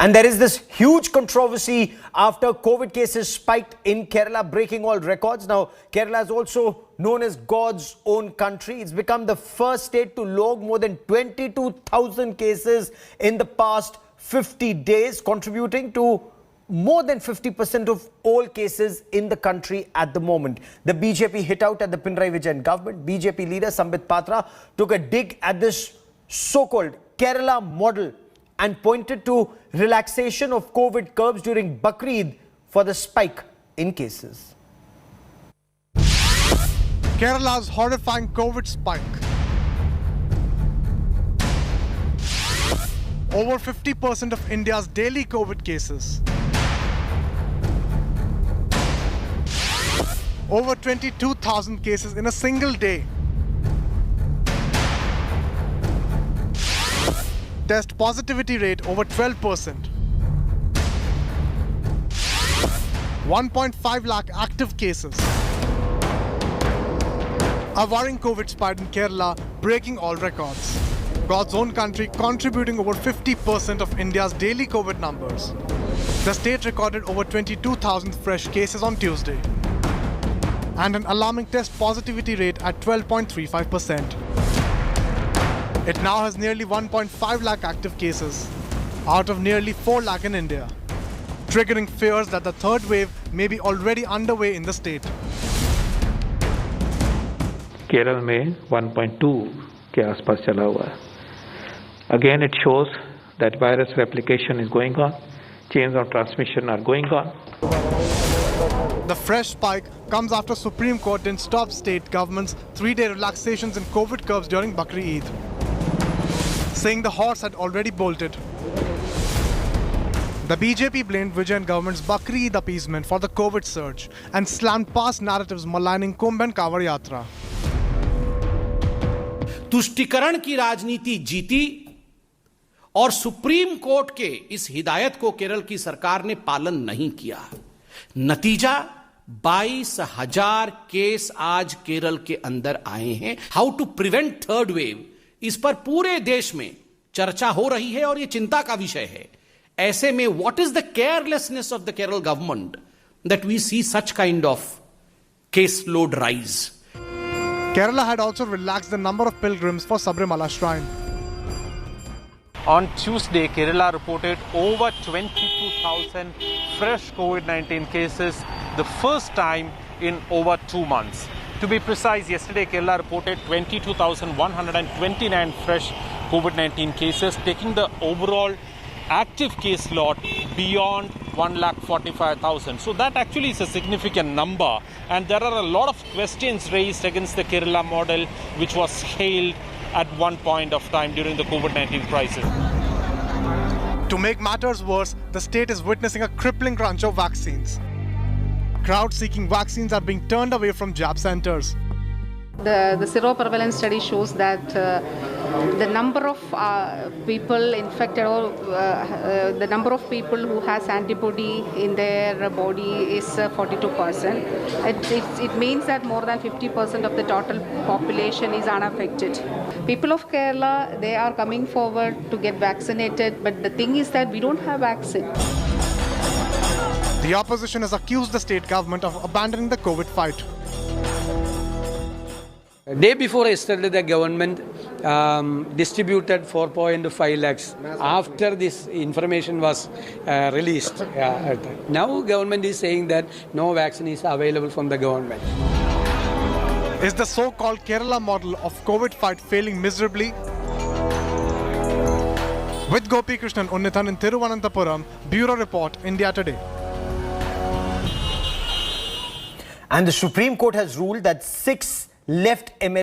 And there is this huge controversy after COVID cases spiked in Kerala, breaking all records. Now, Kerala is also known as God's own country. It's become the first state to log more than 22,000 cases in the past 50 days, contributing to more than 50% of all cases in the country at the moment. The BJP hit out at the Pinarayi Vijayan government. BJP leader Sambit Patra took a dig at this so-called Kerala model and pointed to relaxation of COVID curbs during Bakrid for the spike in cases. Kerala's horrifying COVID spike. Over 50% of India's daily COVID cases. Over 22,000 cases in a single day. Test positivity rate over 12%. 1.5 lakh active cases. A worrying COVID spike in Kerala, breaking all records. God's own country contributing over 50% of India's daily COVID numbers. The state recorded over 22,000 fresh cases on Tuesday, and an alarming test positivity rate at 12.35%. It now has nearly 1.5 lakh active cases, out of nearly 4 lakh in India, triggering fears that the third wave may be already underway in the state. Kerala में 1.2 के आसपास चला हुआ है. Again, it shows that virus replication is going on, chains of transmission are going on. The fresh spike comes after Supreme Court didn't stop state governments' 3-day relaxations in COVID curbs during Bakri Eid, saying the horse had already bolted. The BJP blamed Vijayan government's Bakri Eid appeasement for the COVID surge and slammed past narratives maligning Kumbh and Kavar Yatra. तुष्टीकरण की राजनीति जीती और supreme court के इस हिदायत को केरल की सरकार ने पालन नहीं किया. नतीजा 22,000 केस आज केरल के अंदर आए हैं. How to prevent third wave, इस पर पूरे देश में चर्चा हो रही है और यह चिंता का विषय है. ऐसे में what is the carelessness of the Kerala government that we see such kind of case load rise. Kerala had also relaxed the number of pilgrims for Sabrimala shrine. On Tuesday, Kerala reported over 22,000 fresh COVID-19 cases, the first time in over 2 months. To be precise, yesterday Kerala reported 22,129 fresh COVID-19 cases, taking the overall active case lot beyond 1,45,000. So that actually is a significant number, and there are a lot of questions raised against the Kerala model, which was hailed at one point of time during the COVID-19 crisis. To make matters worse, the state is witnessing a crippling crunch of vaccines. Crowds seeking vaccines are being turned away from jab centers. The seroprevalence study shows that the number of people infected or the number of people who has antibody in their body is 42%. It means that more than 50% of the total population is unaffected. People of Kerala, they are coming forward to get vaccinated, but the thing is that we don't have vaccine. The opposition has accused the state government of abandoning the COVID fight. Day before yesterday, the government distributed 4.5 lakhs after this information was released. Now government is saying that no vaccine is available from the government. Is the so-called Kerala model of COVID fight failing miserably? With Gopi Krishnan Unnithan in Thiruvananthapuram, Bureau Report, India Today. And the Supreme Court has ruled that 6 left MLAs